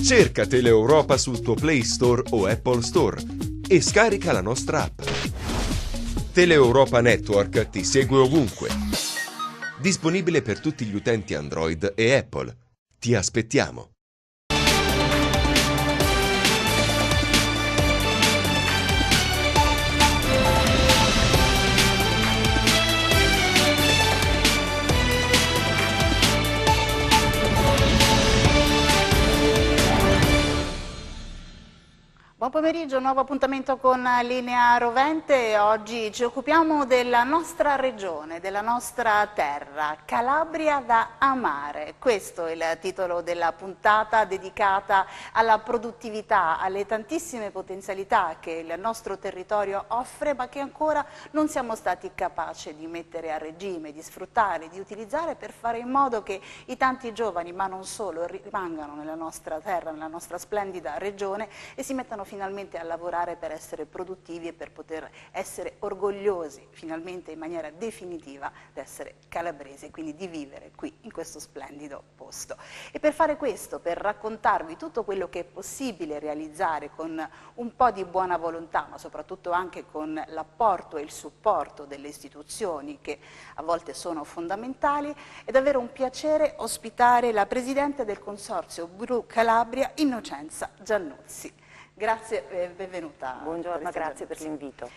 Cerca Teleeuropa sul tuo Play Store o Apple Store e scarica la nostra app. Teleeuropa Network ti segue ovunque. Disponibile per tutti gli utenti Android e Apple. Ti aspettiamo. Buon pomeriggio, nuovo appuntamento con Linea Rovente. Oggi ci occupiamo della nostra regione, della nostra terra, Calabria da amare. Questo è il titolo della puntata dedicata alla produttività, alle tantissime potenzialità che il nostro territorio offre, ma che ancora non siamo stati capaci di mettere a regime, di sfruttare, di utilizzare per fare in modo che i tanti giovani, ma non solo, rimangano nella nostra terra, nella nostra splendida regione e si mettano finalmente a lavorare per essere produttivi e per poter essere orgogliosi finalmente in maniera definitiva di essere calabresi e quindi di vivere qui in questo splendido posto. E per fare questo, per raccontarvi tutto quello che è possibile realizzare con un po' di buona volontà, ma soprattutto anche con l'apporto e il supporto delle istituzioni che a volte sono fondamentali, è davvero un piacere ospitare la Presidente del Consorzio Blu Calabria, Innocenza Giannuzzi. Grazie e benvenuta. Buongiorno, grazie per l'invito.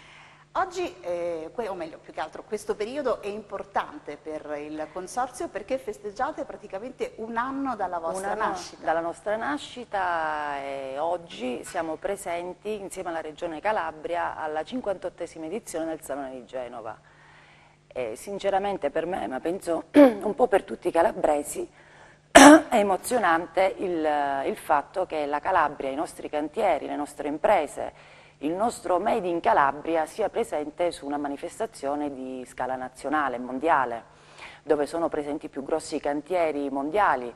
Oggi, o meglio, più che altro, questo periodo è importante per il Consorzio perché festeggiate praticamente un anno dalla vostra nascita. Dalla nostra nascita e oggi siamo presenti insieme alla Regione Calabria alla 58esima edizione del Salone di Genova. E sinceramente per me, ma penso un po' per tutti i calabresi, è emozionante il fatto che la Calabria, i nostri cantieri, le nostre imprese, il nostro Made in Calabria sia presente su una manifestazione di scala nazionale, mondiale, dove sono presenti i più grossi cantieri mondiali,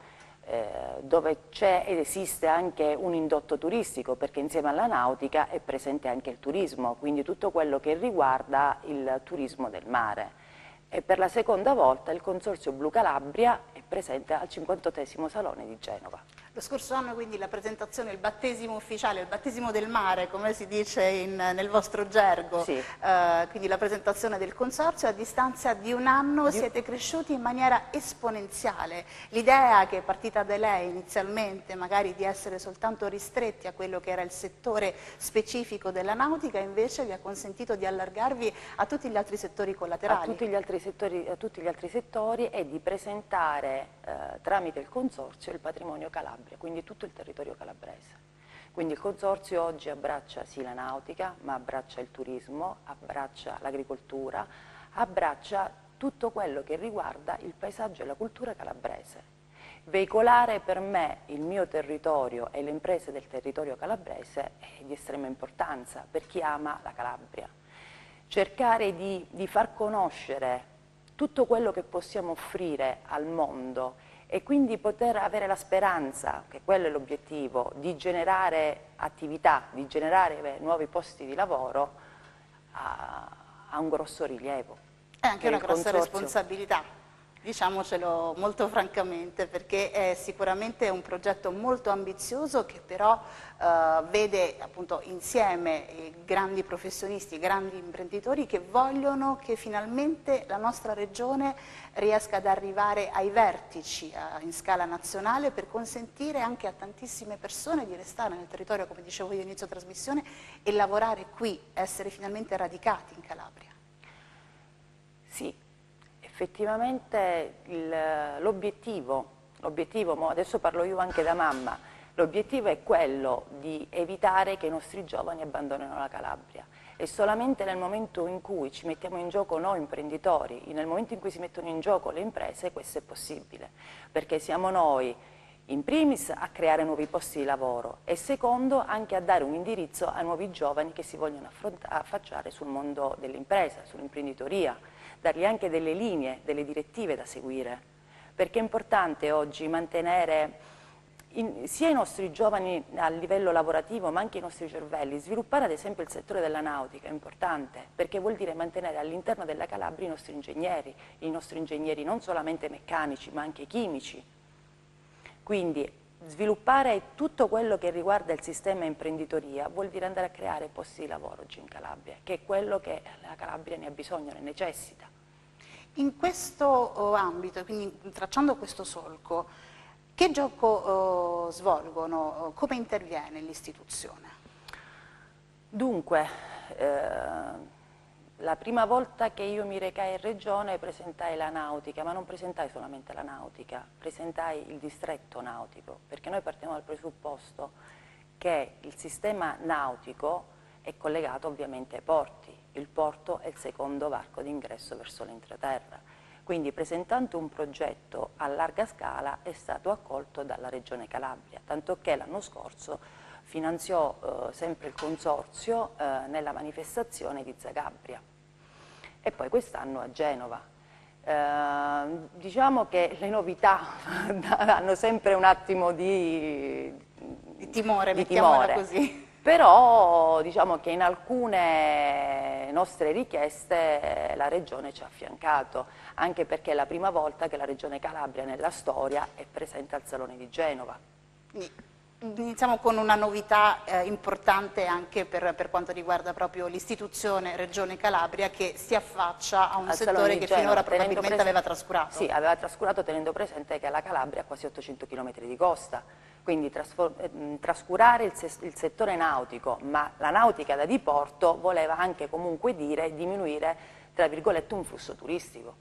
dove c'è ed esiste anche un indotto turistico, perché insieme alla nautica è presente anche il turismo, quindi tutto quello che riguarda il turismo del mare. E per la seconda volta il Consorzio Blu Calabria è presente al 58esimo Salone di Genova. Lo scorso anno quindi la presentazione, il battesimo ufficiale, il battesimo del mare, come si dice nel vostro gergo, sì. Quindi la presentazione del Consorzio, a distanza di un anno siete cresciuti in maniera esponenziale. L'idea che è partita da lei inizialmente, magari di essere soltanto ristretti a quello che era il settore specifico della nautica, invece vi ha consentito di allargarvi a tutti gli altri settori collaterali. A tutti gli altri settori e di presentare tramite il Consorzio il patrimonio Calabria, quindi tutto il territorio calabrese. Quindi il Consorzio oggi abbraccia sì la nautica, ma abbraccia il turismo, abbraccia l'agricoltura, abbraccia tutto quello che riguarda il paesaggio e la cultura calabrese. Veicolare per me il mio territorio e le imprese del territorio calabrese è di estrema importanza per chi ama la Calabria. Cercare di far conoscere tutto quello che possiamo offrire al mondo e quindi poter avere la speranza, che quello è l'obiettivo, di generare attività, di generare nuovi posti di lavoro, ha un grosso rilievo. È anche una grossa responsabilità, diciamocelo molto francamente, perché è sicuramente un progetto molto ambizioso che però vede appunto insieme grandi professionisti, grandi imprenditori che vogliono che finalmente la nostra regione riesca ad arrivare ai vertici in scala nazionale per consentire anche a tantissime persone di restare nel territorio, come dicevo io all'inizio trasmissione, e lavorare qui, essere finalmente radicati in Calabria. Sì, effettivamente l'obiettivo, adesso parlo io anche da mamma, l'obiettivo è quello di evitare che i nostri giovani abbandonino la Calabria e solamente nel momento in cui ci mettiamo in gioco noi imprenditori, nel momento in cui si mettono in gioco le imprese, questo è possibile, perché siamo noi in primis a creare nuovi posti di lavoro e secondo anche a dare un indirizzo ai nuovi giovani che si vogliono affacciare sul mondo dell'impresa, sull'imprenditoria, dargli anche delle linee, delle direttive da seguire, perché è importante oggi mantenere sia i nostri giovani a livello lavorativo ma anche i nostri cervelli, sviluppare ad esempio il settore della nautica è importante perché vuol dire mantenere all'interno della Calabria i nostri ingegneri non solamente meccanici ma anche chimici, quindi sviluppare tutto quello che riguarda il sistema imprenditoria vuol dire andare a creare posti di lavoro oggi in Calabria, che è quello che la Calabria ne ha bisogno, ne necessita. In questo ambito, quindi tracciando questo solco, che gioco svolgono? Come interviene l'istituzione? Dunque, la prima volta che io mi recai in regione presentai la nautica, ma non presentai solamente la nautica, presentai il distretto nautico, perché noi partiamo dal presupposto che il sistema nautico è collegato ovviamente ai porti. Il porto è il secondo varco d'ingresso verso l'entroterra. Quindi presentando un progetto a larga scala è stato accolto dalla Regione Calabria, tanto che l'anno scorso finanziò sempre il consorzio nella manifestazione di Zagabria e poi quest'anno a Genova. Diciamo che le novità hanno sempre un attimo di timore, mettiamola così. Però diciamo che in alcune nostre richieste la Regione ci ha affiancato, anche perché è la prima volta che la Regione Calabria nella storia è presente al Salone di Genova. Iniziamo con una novità importante anche per quanto riguarda proprio l'istituzione Regione Calabria, che si affaccia a un settore che finora probabilmente aveva trascurato. Sì, aveva trascurato tenendo presente che la Calabria ha quasi 800 km di costa, quindi trascurare il settore nautico, ma la nautica da diporto voleva anche comunque dire diminuire, tra virgolette, un flusso turistico.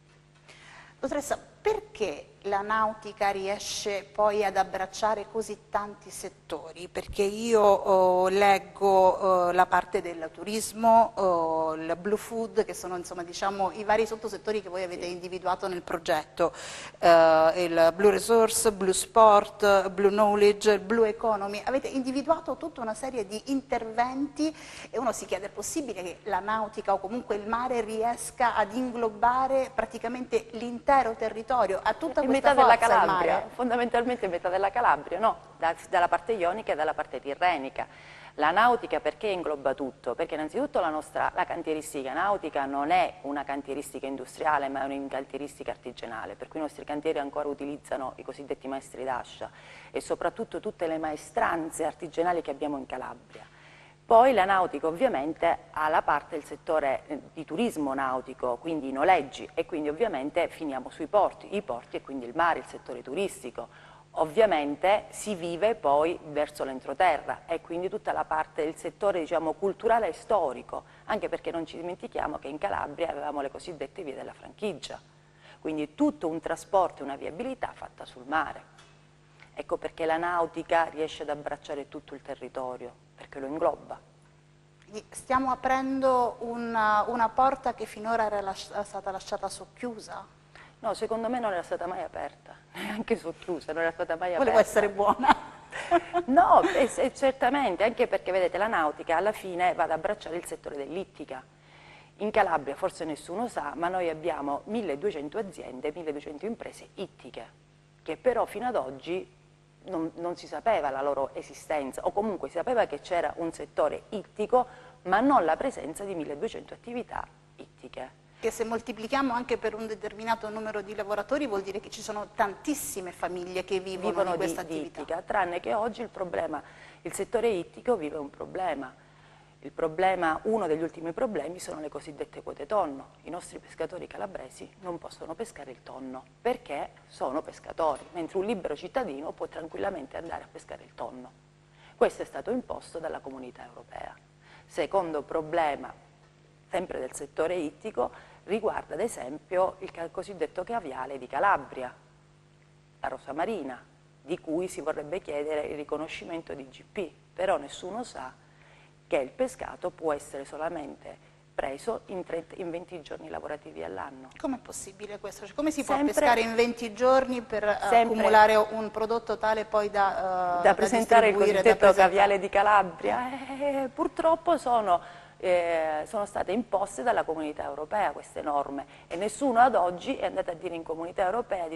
Dottoressa, perché la nautica riesce poi ad abbracciare così tanti settori? Perché io leggo la parte del turismo, il blue food, che sono insomma, diciamo, i vari sottosettori che voi avete individuato nel progetto, il blue resource, blue sport, blue knowledge, blue economy. Avete individuato tutta una serie di interventi e uno si chiede: è possibile che la nautica o comunque il mare riesca ad inglobare praticamente l'intero territorio, a tutta questa metà della forza il Calabria, mare? fondamentalmente metà della Calabria, no, dalla parte ionica e dalla parte tirrenica. La nautica perché ingloba tutto? Perché innanzitutto la cantieristica nautica non è una cantieristica industriale, ma è una cantieristica artigianale, per cui i nostri cantieri ancora utilizzano i cosiddetti maestri d'ascia e soprattutto tutte le maestranze artigianali che abbiamo in Calabria. Poi la nautica ovviamente ha la parte del settore di turismo nautico, quindi i noleggi, e quindi ovviamente finiamo sui porti, i porti e quindi il mare, il settore turistico. Ovviamente si vive poi verso l'entroterra e quindi tutta la parte del settore, diciamo, culturale e storico, anche perché non ci dimentichiamo che in Calabria avevamo le cosiddette vie della franchigia, quindi tutto un trasporto e una viabilità fatta sul mare. Ecco perché la nautica riesce ad abbracciare tutto il territorio, perché lo ingloba. Stiamo aprendo una porta che finora era stata lasciata socchiusa? No, secondo me non era stata mai aperta, neanche socchiusa, non era stata mai aperta. Volevo essere buona. No, certamente, anche perché vedete la nautica alla fine va ad abbracciare il settore dell'ittica. In Calabria forse nessuno sa, ma noi abbiamo 1200 aziende, 1200 imprese ittiche, che però fino ad oggi non si sapeva la loro esistenza, o comunque si sapeva che c'era un settore ittico, ma non la presenza di 1200 attività ittiche. Che se moltiplichiamo anche per un determinato numero di lavoratori vuol dire che ci sono tantissime famiglie che vivono di questa attività. Ittica, tranne che oggi il settore ittico vive un problema. Il problema, uno degli ultimi problemi sono le cosiddette quote tonno. I nostri pescatori calabresi non possono pescare il tonno perché sono pescatori, mentre un libero cittadino può tranquillamente andare a pescare il tonno. Questo è stato imposto dalla Comunità Europea. Secondo problema, sempre del settore ittico, riguarda ad esempio il cosiddetto caviale di Calabria, la rosa marina, di cui si vorrebbe chiedere il riconoscimento di IGP, però nessuno sa che il pescato può essere solamente preso in 20 giorni lavorativi all'anno. Com'è possibile questo? Cioè, come si può pescare in 20 giorni per accumulare un prodotto tale poi da presentare il cosiddetto caviale di Calabria? Purtroppo sono state imposte dalla Comunità Europea queste norme e nessuno ad oggi è andato a dire in Comunità Europea,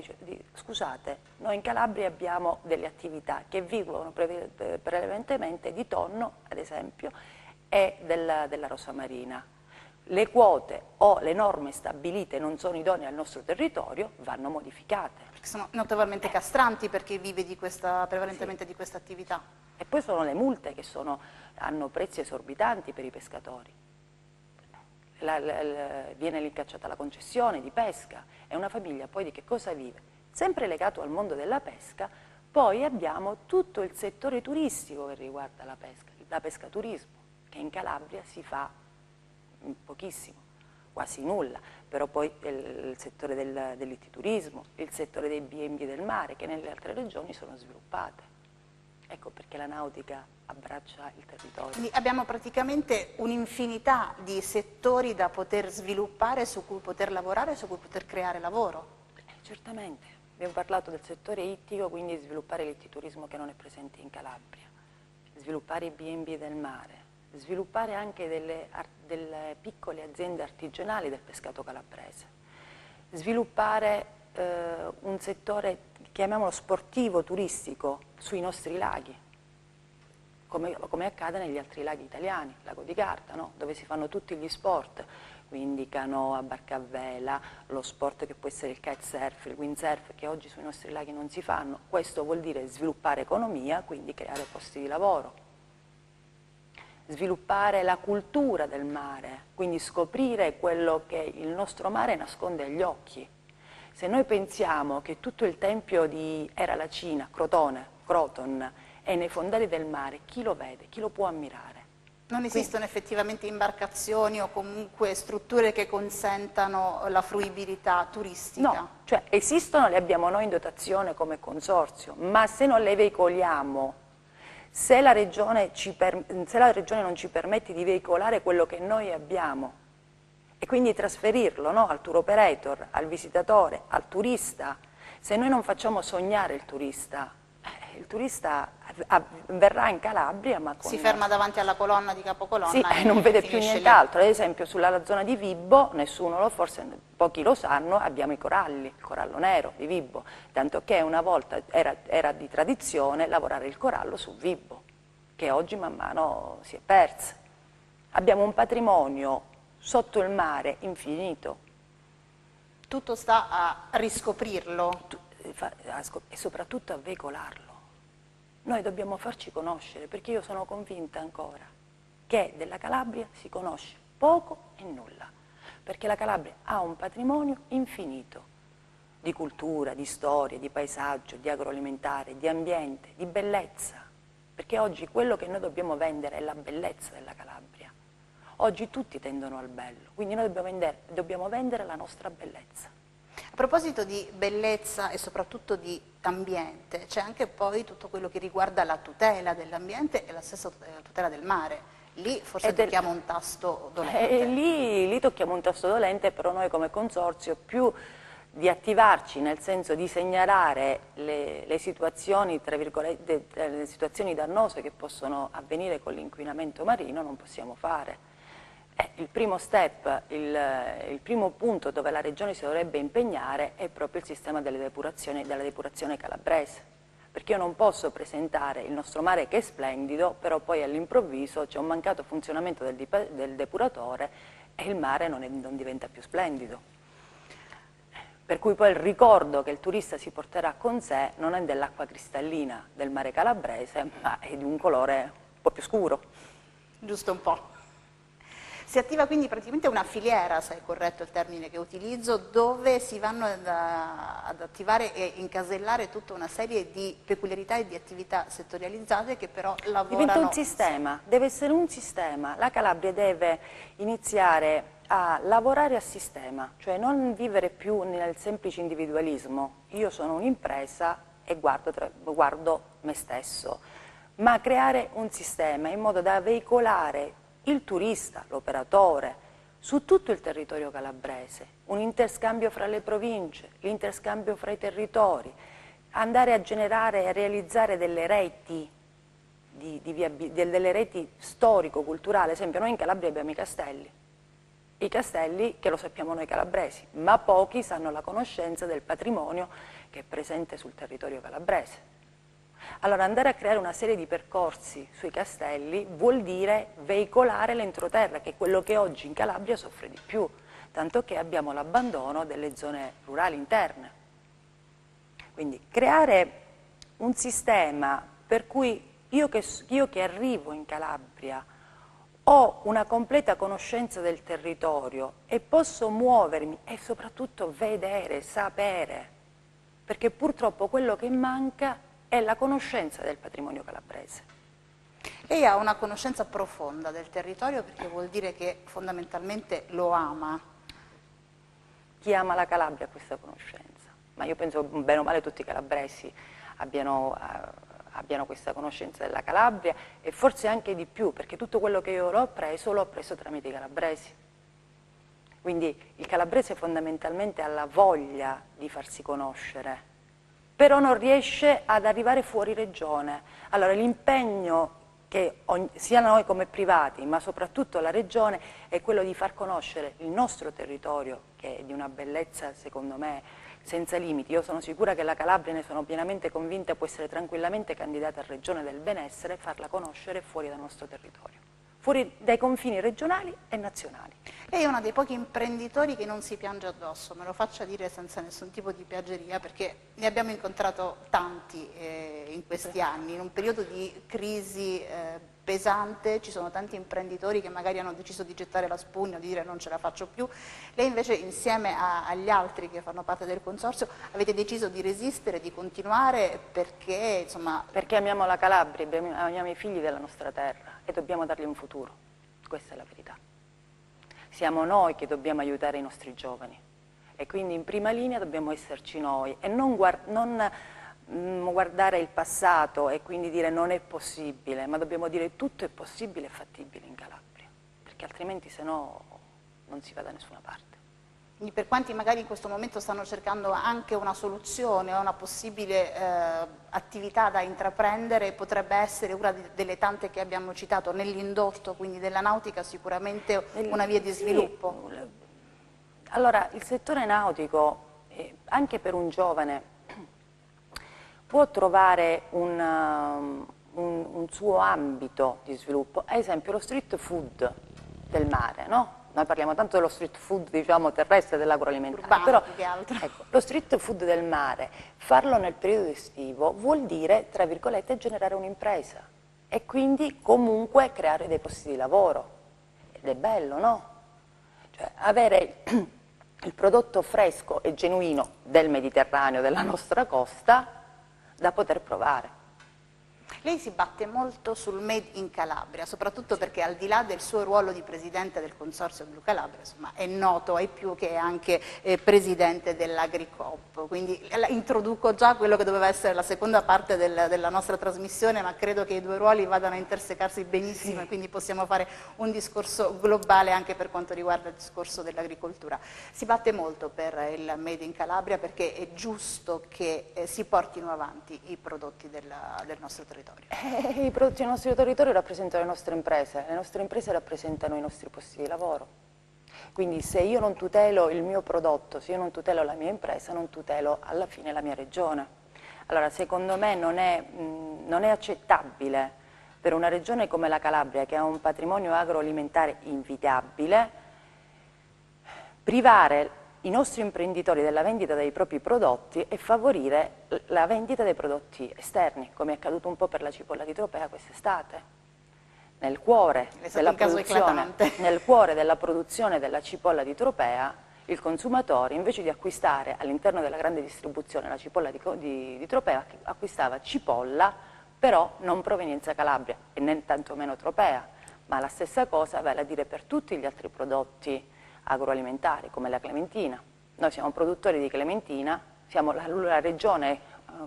scusate, noi in Calabria abbiamo delle attività che vivono prevalentemente di tonno, ad esempio, e della rosa marina. Le quote o le norme stabilite non sono idonee al nostro territorio, vanno modificate. che sono notevolmente castranti per chi vive prevalentemente di questa attività. E poi sono le multe che hanno prezzi esorbitanti per i pescatori. Viene rincacciata la concessione di pesca e una famiglia poi di che cosa vive? Sempre legato al mondo della pesca, poi abbiamo tutto il settore turistico che riguarda la pescaturismo, che in Calabria si fa pochissimo, quasi nulla, però poi il settore dell'ittiturismo, il settore dei B&B del mare, che nelle altre regioni sono sviluppate. Ecco perché la nautica abbraccia il territorio. Quindi abbiamo praticamente un'infinità di settori da poter sviluppare, su cui poter lavorare, su cui poter creare lavoro. Certamente, abbiamo parlato del settore ittico, quindi sviluppare l'ittiturismo che non è presente in Calabria, sviluppare i B&B del mare, sviluppare anche delle piccole aziende artigianali del pescato calabrese, sviluppare un settore, chiamiamolo sportivo, turistico, sui nostri laghi, come accade negli altri laghi italiani, Lago di Garda, no? Dove si fanno tutti gli sport, quindi canoa, barca a vela, lo sport che può essere il kitesurf, il windsurf, che oggi sui nostri laghi non si fanno. Questo vuol dire sviluppare economia, quindi creare posti di lavoro. Sviluppare la cultura del mare, quindi scoprire quello che il nostro mare nasconde agli occhi. Se noi pensiamo che tutto il tempio di Era Lacina, Croton, è nei fondali del mare, chi lo vede, chi lo può ammirare? Non esistono effettivamente imbarcazioni o comunque strutture che consentano la fruibilità turistica? No, cioè esistono, le abbiamo noi in dotazione come consorzio, ma se non le veicoliamo, se la regione non ci permette di veicolare quello che noi abbiamo e quindi trasferirlo, no, al tour operator, al visitatore, al turista, se noi non facciamo sognare il turista verrà in Calabria ma si ferma davanti alla colonna di capocolonna sì, e non vede più nient'altro. Ad esempio sulla zona di Vibbo, forse pochi lo sanno, abbiamo i coralli, il corallo nero di Vibbo, tanto che una volta era di tradizione lavorare il corallo su Vibbo, che oggi man mano si è persa. Abbiamo un patrimonio sotto il mare infinito. Tutto sta a riscoprirlo. E soprattutto a veicolarlo. Noi dobbiamo farci conoscere, perché io sono convinta ancora che della Calabria si conosce poco e nulla, perché la Calabria ha un patrimonio infinito di cultura, di storia, di paesaggio, di agroalimentare, di ambiente, di bellezza, perché oggi quello che noi dobbiamo vendere è la bellezza della Calabria. Oggi tutti tendono al bello, quindi noi dobbiamo vendere la nostra bellezza. A proposito di bellezza e soprattutto di ambiente, c'è anche poi tutto quello che riguarda la tutela dell'ambiente e la stessa tutela del mare. Lì forse tocchiamo un tasto dolente. Lì tocchiamo un tasto dolente, però noi come consorzio più di attivarci nel senso di segnalare le situazioni, tra virgolette, le situazioni dannose che possono avvenire con l'inquinamento marino non possiamo fare. Il primo step, il primo punto dove la Regione si dovrebbe impegnare è proprio il sistema della depurazione calabrese, perché io non posso presentare il nostro mare che è splendido, però poi all'improvviso c'è un mancato funzionamento del depuratore e il mare non diventa più splendido. Per cui poi il ricordo che il turista si porterà con sé non è dell'acqua cristallina del mare calabrese, ma è di un colore un po' più scuro. Giusto un po'. Si attiva quindi praticamente una filiera, se è corretto il termine che utilizzo, dove si vanno ad attivare e incasellare tutta una serie di peculiarità e di attività settorializzate che però lavorano... Diventa un sistema, deve essere un sistema. La Calabria deve iniziare a lavorare a sistema, cioè non vivere più nel semplice individualismo. Io sono un'impresa e guardo me stesso, ma creare un sistema in modo da veicolare il turista, l'operatore, su tutto il territorio calabrese, un interscambio fra le province, l'interscambio fra i territori, andare a generare e a realizzare delle reti, delle reti storico-culturali. Ad esempio noi in Calabria abbiamo i castelli che lo sappiamo noi calabresi, ma pochi sanno la conoscenza del patrimonio che è presente sul territorio calabrese. Allora andare a creare una serie di percorsi sui castelli vuol dire veicolare l'entroterra, che è quello che oggi in Calabria soffre di più, tanto che abbiamo l'abbandono delle zone rurali interne. Quindi creare un sistema per cui io che arrivo in Calabria ho una completa conoscenza del territorio e posso muovermi e soprattutto vedere, sapere, perché purtroppo quello che manca è la conoscenza del patrimonio calabrese. Lei ha una conoscenza profonda del territorio perché vuol dire che fondamentalmente lo ama. Chi ama la Calabria ha questa conoscenza, ma io penso bene o male tutti i calabresi abbiano questa conoscenza della Calabria e forse anche di più, perché tutto quello che io l'ho preso tramite i calabresi. Quindi il calabrese fondamentalmente ha la voglia di farsi conoscere, però non riesce ad arrivare fuori regione. Allora l'impegno che sia noi come privati, ma soprattutto la regione, è quello di far conoscere il nostro territorio, che è di una bellezza secondo me senza limiti. Io sono sicura che la Calabria, ne sono pienamente convinta, può essere tranquillamente candidata a regione del benessere e farla conoscere fuori dal nostro territorio, fuori dai confini regionali e nazionali. Lei è uno dei pochi imprenditori che non si piange addosso, me lo faccia dire senza nessun tipo di piaggeria, perché ne abbiamo incontrato tanti in questi anni, in un periodo di crisi pesante, ci sono tanti imprenditori che magari hanno deciso di gettare la spugna, di dire non ce la faccio più. Lei invece insieme agli altri che fanno parte del consorzio avete deciso di resistere, di continuare perché insomma... Perché amiamo la Calabria, amiamo i figli della nostra terra e dobbiamo dargli un futuro, questa è la verità. Siamo noi che dobbiamo aiutare i nostri giovani e quindi in prima linea dobbiamo esserci noi e non guardare il passato e quindi dire non è possibile, ma dobbiamo dire tutto è possibile e fattibile in Calabria, perché altrimenti se no non si va da nessuna parte. Quindi per quanti magari in questo momento stanno cercando anche una soluzione o una possibile attività da intraprendere, potrebbe essere una delle tante che abbiamo citato nell'indotto, quindi della nautica, sicuramente una via di sviluppo. Sì. Allora, il settore nautico, anche per un giovane, può trovare un suo ambito di sviluppo, ad esempio lo street food del mare, no? Noi parliamo tanto dello street food, diciamo, terrestre, dell'agroalimentare, però ecco, lo street food del mare, farlo nel periodo estivo vuol dire, tra virgolette, generare un'impresa e quindi comunque creare dei posti di lavoro. Ed è bello, no? Cioè, avere il prodotto fresco e genuino del Mediterraneo, della nostra costa, da poter provare. Lei si batte molto sul Made in Calabria, soprattutto perché al di là del suo ruolo di presidente del Consorzio Blu Calabria, insomma, è noto ai più che è anche presidente dell'Agricoop. Quindi introduco già quello che doveva essere la seconda parte della nostra trasmissione, ma credo che i due ruoli vadano a intersecarsi benissimo, sì. E quindi possiamo fare un discorso globale anche per quanto riguarda il discorso dell'agricoltura. Si batte molto per il Made in Calabria perché è giusto che si portino avanti i prodotti del nostro territorio. I prodotti del nostro territorio rappresentano le nostre imprese rappresentano i nostri posti di lavoro. Quindi se io non tutelo il mio prodotto, se io non tutelo la mia impresa, non tutelo alla fine la mia regione. Allora secondo me non è accettabile per una regione come la Calabria, che ha un patrimonio agroalimentare invidiabile, privare i nostri imprenditori della vendita dei propri prodotti e favorire la vendita dei prodotti esterni, come è accaduto un po' per la cipolla di Tropea quest'estate. Nel cuore della produzione della cipolla di Tropea, il consumatore, invece di acquistare all'interno della grande distribuzione la cipolla di Tropea, acquistava cipolla, però non provenienza Calabria e né tantomeno Tropea, ma la stessa cosa vale a dire per tutti gli altri prodotti agroalimentari come la clementina. Noi siamo produttori di clementina, siamo la regione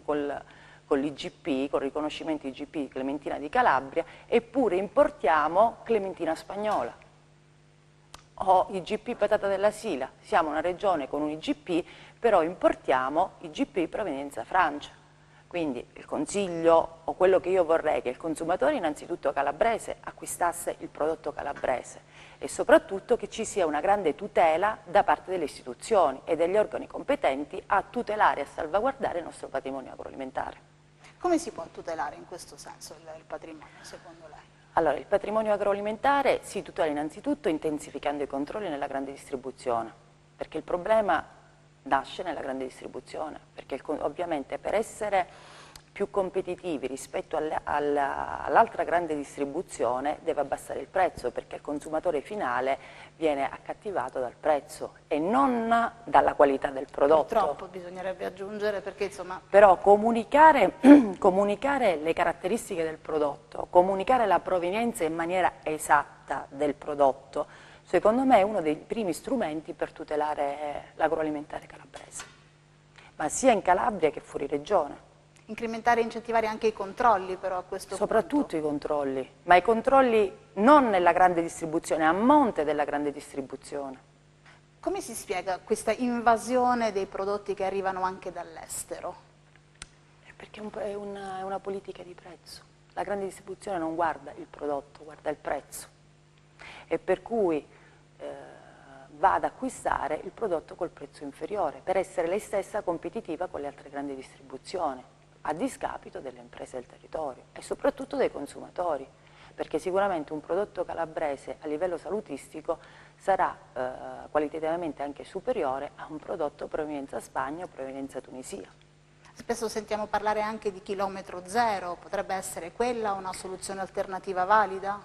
con l'IGP, con il riconoscimento IGP Clementina di Calabria, eppure importiamo clementina spagnola o IGP patata della Sila. Siamo una regione con un IGP, però importiamo IGP provenienza Francia. Quindi il consiglio o quello che io vorrei è che il consumatore innanzitutto calabrese acquistasse il prodotto calabrese e soprattutto che ci sia una grande tutela da parte delle istituzioni e degli organi competenti a tutelare e a salvaguardare il nostro patrimonio agroalimentare. Come si può tutelare in questo senso il patrimonio, secondo lei? Allora, il patrimonio agroalimentare si tutela innanzitutto intensificando i controlli nella grande distribuzione, perché il problema nasce nella grande distribuzione, perché ovviamente per essere più competitivi rispetto all'altra grande distribuzione deve abbassare il prezzo, perché il consumatore finale viene accattivato dal prezzo e non dalla qualità del prodotto. Purtroppo bisognerebbe aggiungere, perché insomma... Però comunicare le caratteristiche del prodotto, comunicare la provenienza in maniera esatta del prodotto, secondo me è uno dei primi strumenti per tutelare l'agroalimentare calabrese, ma sia in Calabria che fuori regione. Incrementare e incentivare anche i controlli però a questo Soprattutto punto. i controlli, ma i controlli non nella grande distribuzione, a monte della grande distribuzione. Come si spiega questa invasione dei prodotti che arrivano anche dall'estero? Perché è una politica di prezzo. La grande distribuzione non guarda il prodotto, guarda il prezzo. E per cui va ad acquistare il prodotto col prezzo inferiore, per essere lei stessa competitiva con le altre grandi distribuzioni, a discapito delle imprese del territorio e soprattutto dei consumatori, perché sicuramente un prodotto calabrese a livello salutistico sarà qualitativamente anche superiore a un prodotto provenienza Spagna o provenienza Tunisia. Spesso sentiamo parlare anche di chilometro zero, potrebbe essere quella una soluzione alternativa valida?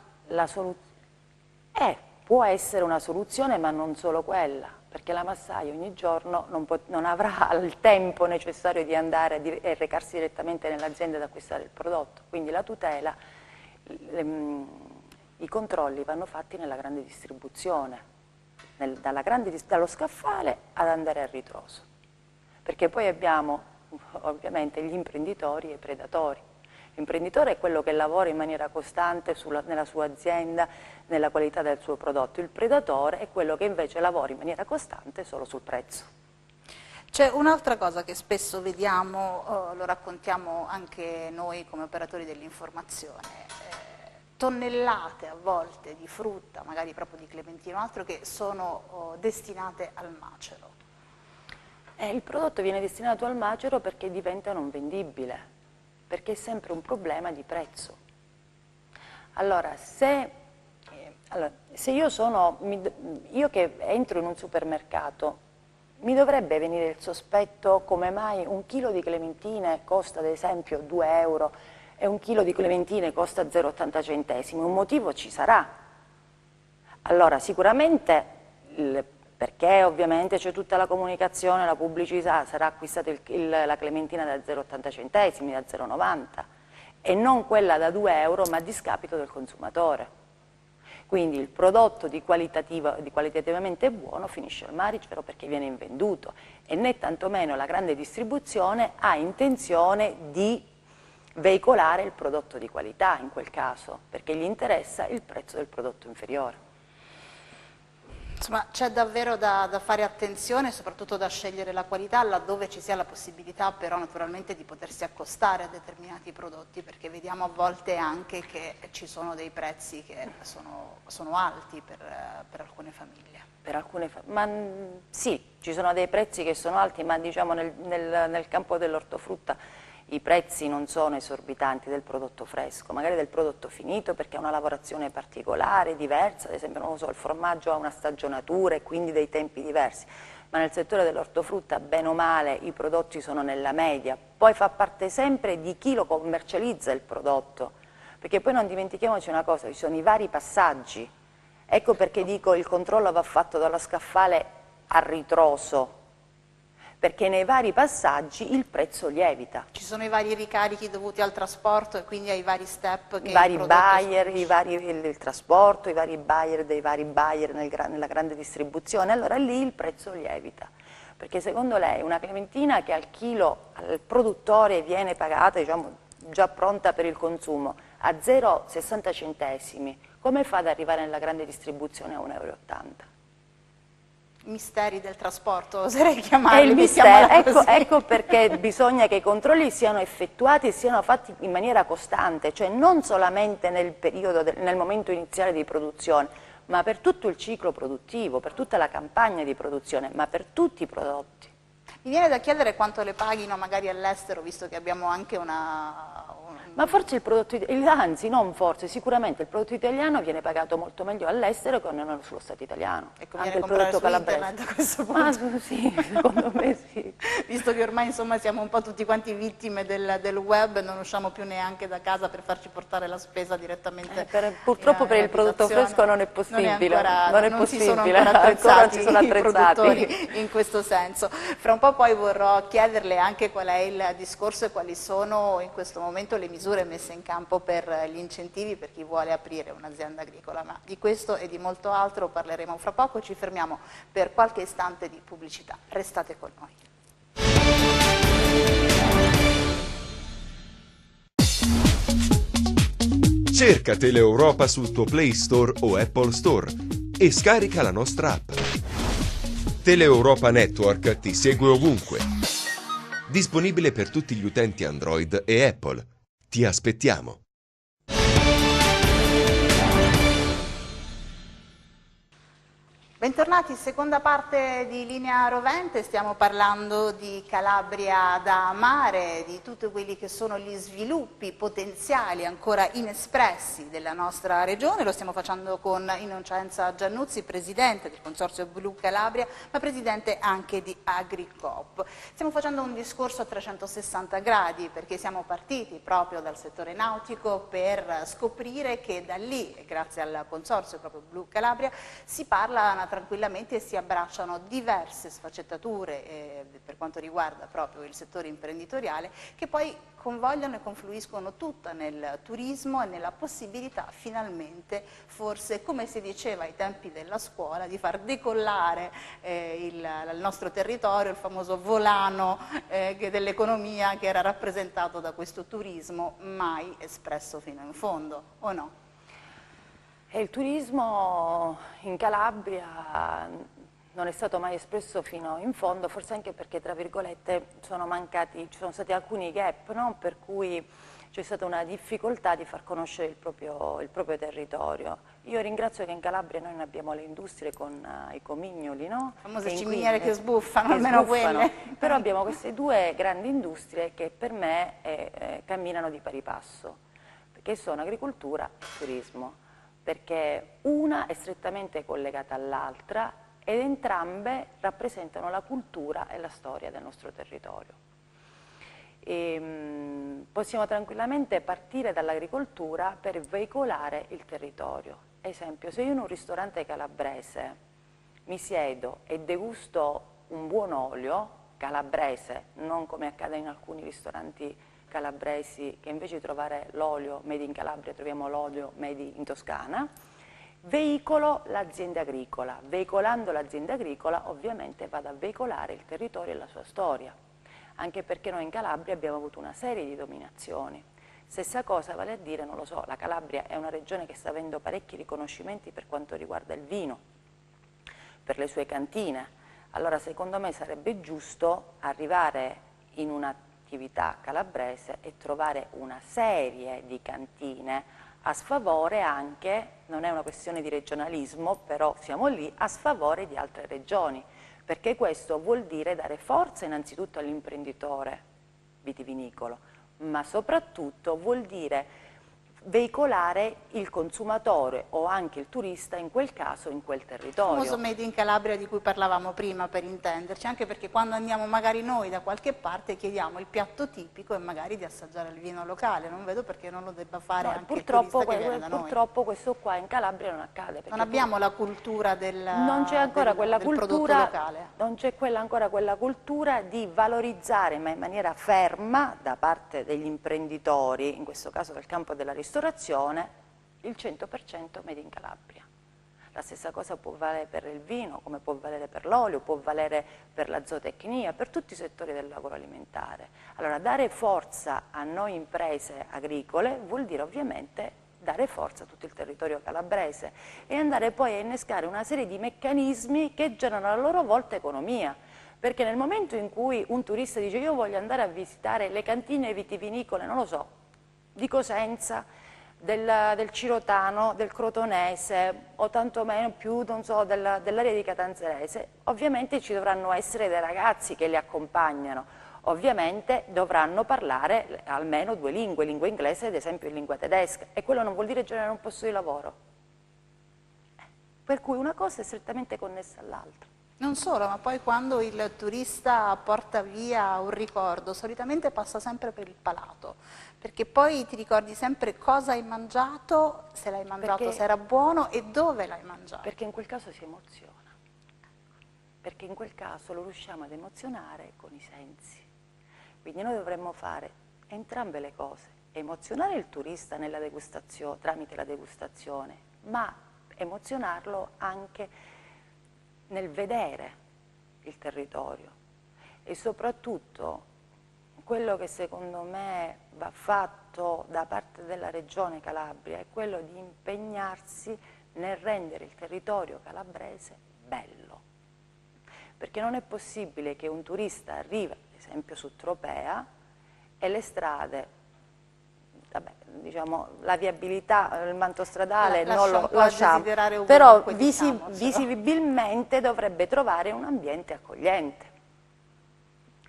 Può essere una soluzione, ma non solo quella, perché la massaia ogni giorno non avrà il tempo necessario di andare e recarsi direttamente nell'azienda ad acquistare il prodotto. Quindi la tutela, i controlli vanno fatti nella grande distribuzione, dallo scaffale ad andare a ritroso, perché poi abbiamo ovviamente gli imprenditori e i predatori. L'imprenditore è quello che lavora in maniera costante nella sua azienda, nella qualità del suo prodotto. Il predatore è quello che invece lavora in maniera costante solo sul prezzo. C'è un'altra cosa che spesso vediamo, lo raccontiamo anche noi come operatori dell'informazione, tonnellate a volte di frutta, magari proprio di clementino, altro che sono destinate al macero. Il prodotto viene destinato al macero perché diventa non vendibile, perché è sempre un problema di prezzo. Allora, se io che entro in un supermercato, mi dovrebbe venire il sospetto come mai un chilo di clementine costa ad esempio 2 euro e un chilo di clementine costa 0,80 centesimi, un motivo ci sarà. Allora, sicuramente perché ovviamente c'è tutta la comunicazione, la pubblicità, sarà acquistata la clementina da 0,80 centesimi, da 0,90 e non quella da 2 euro, ma a discapito del consumatore. Quindi il prodotto qualitativamente buono finisce al maricero perché viene invenduto e né tantomeno la grande distribuzione ha intenzione di veicolare il prodotto di qualità in quel caso, perché gli interessa il prezzo del prodotto inferiore. Insomma, c'è davvero da fare attenzione, soprattutto da scegliere la qualità, laddove ci sia la possibilità però naturalmente di potersi accostare a determinati prodotti, perché vediamo a volte anche che ci sono dei prezzi che sono alti per alcune famiglie. Sì, ci sono dei prezzi che sono alti, ma diciamo nel campo dell'ortofrutta i prezzi non sono esorbitanti del prodotto fresco, magari del prodotto finito perché ha una lavorazione particolare, diversa, ad esempio non lo so, il formaggio ha una stagionatura e quindi dei tempi diversi, ma nel settore dell'ortofrutta bene o male i prodotti sono nella media, poi fa parte sempre di chi lo commercializza il prodotto, perché poi non dimentichiamoci una cosa, ci sono i vari passaggi, ecco perché dico il controllo va fatto dallo scaffale a ritroso, perché nei vari passaggi il prezzo lievita. Ci sono i vari ricarichi dovuti al trasporto e quindi ai vari step che I vari buyer, il trasporto, i vari buyer dei vari buyer nella grande distribuzione, allora lì il prezzo lievita. Perché secondo lei una clementina che al chilo al produttore viene pagata, diciamo, già pronta per il consumo, a 0,60 centesimi, come fa ad arrivare nella grande distribuzione a 1,80 euro? Misteri del trasporto, oserei È chiamarli. il mistero, ecco perché bisogna che i controlli siano effettuati e siano fatti in maniera costante, cioè non solamente nel momento iniziale di produzione, ma per tutto il ciclo produttivo, per tutta la campagna di produzione, ma per tutti i prodotti. Mi viene da chiedere quanto le paghino magari all'estero, visto che abbiamo anche Ma forse il prodotto, anzi non forse, sicuramente il prodotto italiano viene pagato molto meglio all'estero che non sullo Stato italiano. E Anche il comprare prodotto su calabrese. internet a questo punto. Ma sì, secondo me sì. Visto che ormai insomma siamo un po' tutti quanti vittime del web, non usciamo più neanche da casa per farci portare la spesa direttamente. Purtroppo per il prodotto fresco non è possibile. Non si sono ancora attrezzati i produttori in questo senso. Fra un po' poi vorrò chiederle anche qual è il discorso e quali sono in questo momento le misure messe in campo per gli incentivi per chi vuole aprire un'azienda agricola, ma di questo e di molto altro parleremo fra poco. Ci fermiamo per qualche istante di pubblicità. Restate con noi. Cerca Teleeuropa sul tuo Play Store o Apple Store e scarica la nostra app. Teleeuropa Network ti segue ovunque. Disponibile per tutti gli utenti Android e Apple. Ti aspettiamo. Bentornati, seconda parte di Linea Rovente, stiamo parlando di Calabria da amare, di tutti quelli che sono gli sviluppi potenziali ancora inespressi della nostra regione. Lo stiamo facendo con Innocenza Giannuzzi, presidente del Consorzio Blu Calabria, ma presidente anche di Agricoop. Stiamo facendo un discorso a 360 gradi perché siamo partiti proprio dal settore nautico per scoprire che da lì, grazie al Consorzio proprio Blu Calabria, si parla tranquillamente e si abbracciano diverse sfaccettature per quanto riguarda proprio il settore imprenditoriale, che poi convogliano e confluiscono tutta nel turismo e nella possibilità finalmente, forse come si diceva ai tempi della scuola, di far decollare il nostro territorio, il famoso volano dell'economia che era rappresentato da questo turismo mai espresso fino in fondo, o no? E il turismo in Calabria non è stato mai espresso fino in fondo, forse anche perché, tra virgolette, ci sono stati alcuni gap, no? Per cui c'è stata una difficoltà di far conoscere il proprio territorio. Io ringrazio che in Calabria noi abbiamo le industrie con i comignoli, no? Le famose ciminiere che sbuffano, almeno quelle. Però abbiamo queste due grandi industrie che per me camminano di pari passo, che sono agricoltura e turismo, perché una è strettamente collegata all'altra ed entrambe rappresentano la cultura e la storia del nostro territorio. Possiamo tranquillamente partire dall'agricoltura per veicolare il territorio. Esempio, se io in un ristorante calabrese mi siedo e degusto un buon olio calabrese, non come accade in alcuni ristoranti calabresi, che invece di trovare l'olio made in Calabria troviamo l'olio made in Toscana, veicolo l'azienda agricola. Veicolando l'azienda agricola ovviamente vado a veicolare il territorio e la sua storia, anche perché noi in Calabria abbiamo avuto una serie di dominazioni. Stessa cosa vale a dire, non lo so, la Calabria è una regione che sta avendo parecchi riconoscimenti per quanto riguarda il vino, per le sue cantine. Allora secondo me sarebbe giusto arrivare in una attività calabrese e trovare una serie di cantine a sfavore anche, non è una questione di regionalismo, però siamo lì, a sfavore di altre regioni, perché questo vuol dire dare forza innanzitutto all'imprenditore vitivinicolo, ma soprattutto vuol dire veicolare il consumatore o anche il turista, in quel caso, in quel territorio. Il famoso Made in Calabria di cui parlavamo prima, per intenderci, anche perché quando andiamo magari noi da qualche parte chiediamo il piatto tipico e magari di assaggiare il vino locale, non vedo perché non lo debba fare anche il turista che viene da noi. Purtroppo questo qua in Calabria non accade. Non abbiamo la cultura del prodotto locale. Non c'è ancora quella cultura di valorizzare, ma in maniera ferma, da parte degli imprenditori, in questo caso del campo della ristorazione, il 100% made in Calabria. La stessa cosa può valere per il vino, come può valere per l'olio, può valere per la zootecnia, per tutti i settori dell'agroalimentare. Allora, dare forza a noi imprese agricole vuol dire ovviamente dare forza a tutto il territorio calabrese e andare poi a innescare una serie di meccanismi che generano a loro volta economia. Perché nel momento in cui un turista dice io voglio andare a visitare le cantine vitivinicole, non lo so, di Cosenza, del Cirotano, del Crotonese o tantomeno più, non so, dell'area di Catanzarese, ovviamente ci dovranno essere dei ragazzi che li accompagnano, ovviamente dovranno parlare almeno 2 lingue, lingua inglese ad esempio e lingua tedesca, e quello non vuol dire generare un posto di lavoro. Per cui una cosa è strettamente connessa all'altra. Non solo, ma poi quando il turista porta via un ricordo, solitamente passa sempre per il palato, perché poi ti ricordi sempre cosa hai mangiato, se l'hai mangiato, se era buono e dove l'hai mangiato. Perché in quel caso si emoziona, perché in quel caso lo riusciamo ad emozionare con i sensi. Quindi noi dovremmo fare entrambe le cose, emozionare il turista nella degustazione, tramite la degustazione, ma emozionarlo anche nel vedere il territorio. E soprattutto quello che secondo me va fatto da parte della Regione Calabria è quello di impegnarsi nel rendere il territorio calabrese bello, perché non è possibile che un turista arrivi ad esempio su Tropea e le strade, vabbè, diciamo, la viabilità, il manto stradale non lo lasciamo, però visibilmente dovrebbe trovare un ambiente accogliente,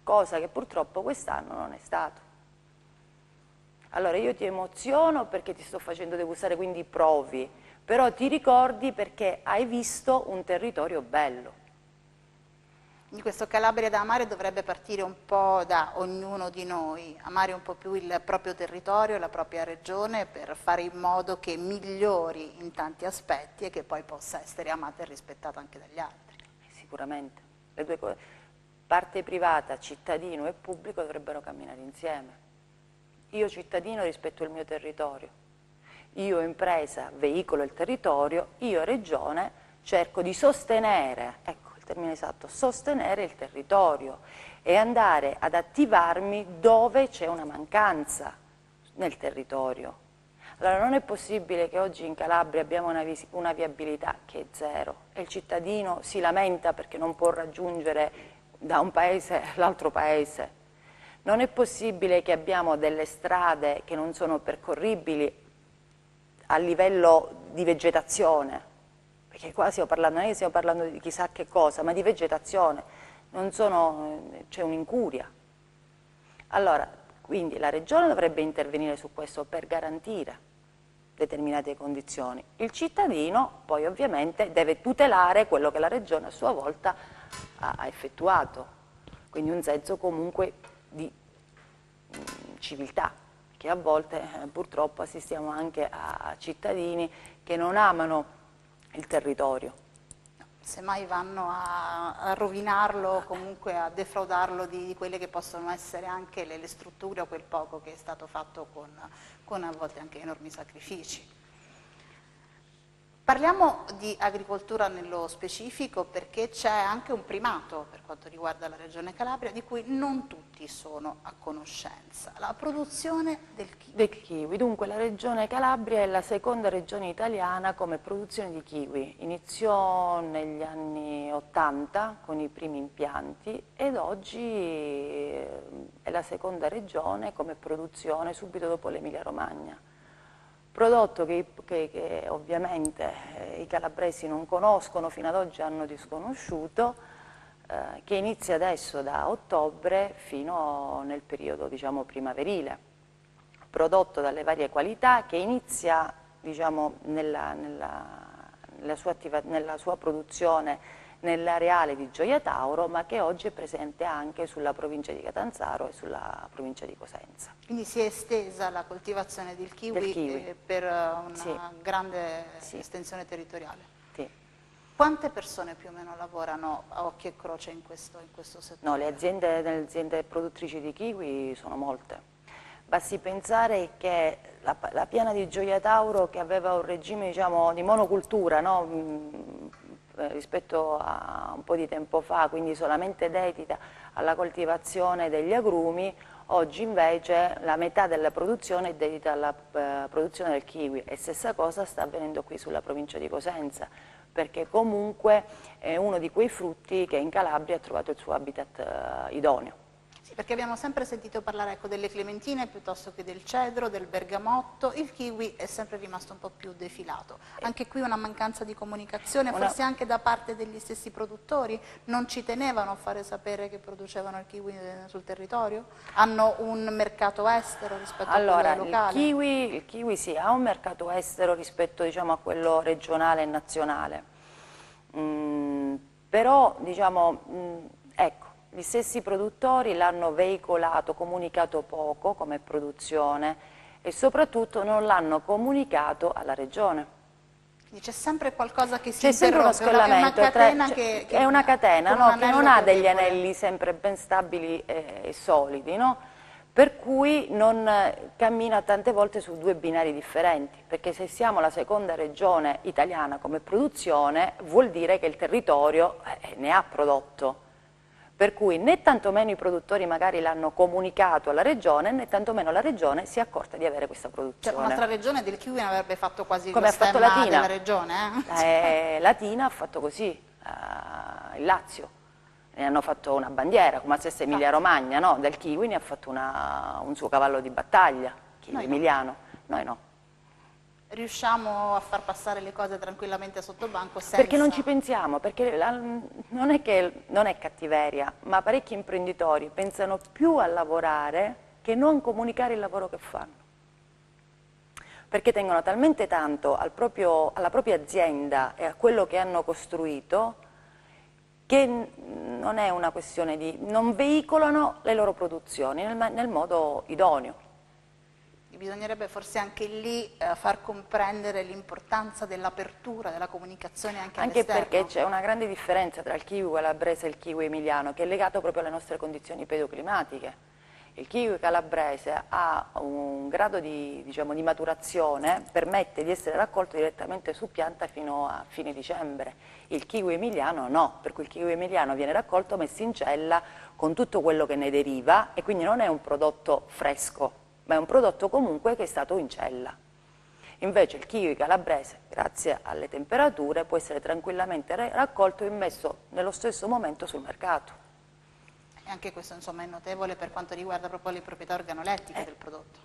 cosa che purtroppo quest'anno non è stato. Allora io ti emoziono perché ti sto facendo degustare, quindi provi, però ti ricordi perché hai visto un territorio bello. Di questo Calabria da amare dovrebbe partire un po' da ognuno di noi, amare un po' più il proprio territorio, la propria regione, per fare in modo che migliori in tanti aspetti e che poi possa essere amata e rispettata anche dagli altri. Sicuramente, le due cose, parte privata, cittadino e pubblico dovrebbero camminare insieme. Io cittadino rispetto il mio territorio, io impresa veicolo il territorio, io regione cerco di sostenere, ecco, termine esatto, sostenere il territorio e andare ad attivarmi dove c'è una mancanza nel territorio. Allora non è possibile che oggi in Calabria abbiamo una viabilità che è zero e il cittadino si lamenta perché non può raggiungere da un paese all'altro paese. Non è possibile che abbiamo delle strade che non sono percorribili a livello di vegetazione, perché qua stiamo parlando di chissà che cosa, ma di vegetazione, c'è un'incuria. Allora, quindi la Regione dovrebbe intervenire su questo per garantire determinate condizioni. Il cittadino poi ovviamente deve tutelare quello che la Regione a sua volta ha effettuato, quindi un senso comunque di civiltà, che a volte purtroppo assistiamo anche a cittadini che non amano il territorio. Semmai vanno a rovinarlo, comunque a defraudarlo di quelle che possono essere anche le strutture o quel poco che è stato fatto con a volte anche enormi sacrifici. Parliamo di agricoltura nello specifico perché c'è anche un primato per quanto riguarda la Regione Calabria di cui non tutti sono a conoscenza, la produzione del kiwi. Del kiwi. Dunque la Regione Calabria è la seconda regione italiana come produzione di kiwi, iniziò negli anni 80 con i primi impianti ed oggi è la seconda regione come produzione subito dopo l'Emilia Romagna. Prodotto che ovviamente i calabresi non conoscono, fino ad oggi hanno disconosciuto, che inizia adesso da ottobre fino nel periodo diciamo primaverile, prodotto dalle varie qualità che inizia diciamo, nella sua produzione nell'areale di Gioia Tauro, ma che oggi è presente anche sulla provincia di Catanzaro e sulla provincia di Cosenza. Quindi si è estesa la coltivazione del kiwi. Per una grande estensione territoriale. Sì. Quante persone più o meno lavorano a occhio e croce in questo settore? No, le aziende produttrici di kiwi sono molte. Basti pensare che la piana di Gioia Tauro, che aveva un regime diciamo, di monocultura, no? Rispetto a un po' di tempo fa, quindi solamente dedita alla coltivazione degli agrumi, oggi invece la metà della produzione è dedita alla produzione del kiwi e stessa cosa sta avvenendo qui sulla provincia di Cosenza, perché comunque è uno di quei frutti che in Calabria ha trovato il suo habitat idoneo. Sì, Perché abbiamo sempre sentito parlare, ecco, delle clementine piuttosto che del cedro, del bergamotto, il kiwi è sempre rimasto un po' più defilato. Anche qui una mancanza di comunicazione, forse anche da parte degli stessi produttori, non ci tenevano a fare sapere che producevano il kiwi sul territorio? Hanno un mercato estero rispetto a quello locale? Il kiwi sì, ha un mercato estero rispetto, diciamo, a quello regionale e nazionale, però diciamo, ecco, gli stessi produttori l'hanno veicolato, comunicato poco come produzione e soprattutto non l'hanno comunicato alla regione. Quindi c'è sempre qualcosa che si C'è sempre uno interrompe, è una scollamento, catena è una catena, no, che non ha degli debole. anelli sempre ben stabili e solidi, no? Per cui non cammina tante volte su due binari differenti, perché se siamo la seconda regione italiana come produzione vuol dire che il territorio ne ha prodotto. Per cui né tantomeno i produttori magari l'hanno comunicato alla regione, né tantomeno la regione si è accorta di avere questa produzione. Cioè un'altra regione del kiwi ne avrebbe fatto quasi come lo ha fatto stemma Latina. della regione. Latina ha fatto così, il Lazio, ne hanno fatto una bandiera, come la stessa Emilia Romagna, no? Del kiwi ne ha fatto un suo cavallo di battaglia, kiwi emiliano, noi no. Riusciamo a far passare le cose tranquillamente sotto banco senza... Perché non ci pensiamo, perché non è che non è cattiveria, ma parecchi imprenditori pensano più a lavorare che non comunicare il lavoro che fanno. Perché tengono talmente tanto alla propria azienda e a quello che hanno costruito che non è una questione di... non veicolano le loro produzioni nel modo idoneo. Bisognerebbe forse anche lì far comprendere l'importanza dell'apertura, della comunicazione anche all'esterno. Anche perché c'è una grande differenza tra il kiwi calabrese e il kiwi emiliano, che è legato proprio alle nostre condizioni pedoclimatiche. Il kiwi calabrese ha un grado diciamo, di maturazione, permette di essere raccolto direttamente su pianta fino a fine dicembre. Il kiwi emiliano no, per cui il kiwi emiliano viene raccolto, messo in cella con tutto quello che ne deriva e quindi non è un prodotto fresco, ma è un prodotto comunque che è stato in cella. Invece il kiwi calabrese, grazie alle temperature, può essere tranquillamente raccolto e messo nello stesso momento sul mercato. E anche questo insomma è notevole per quanto riguarda proprio le proprietà organolettiche del prodotto.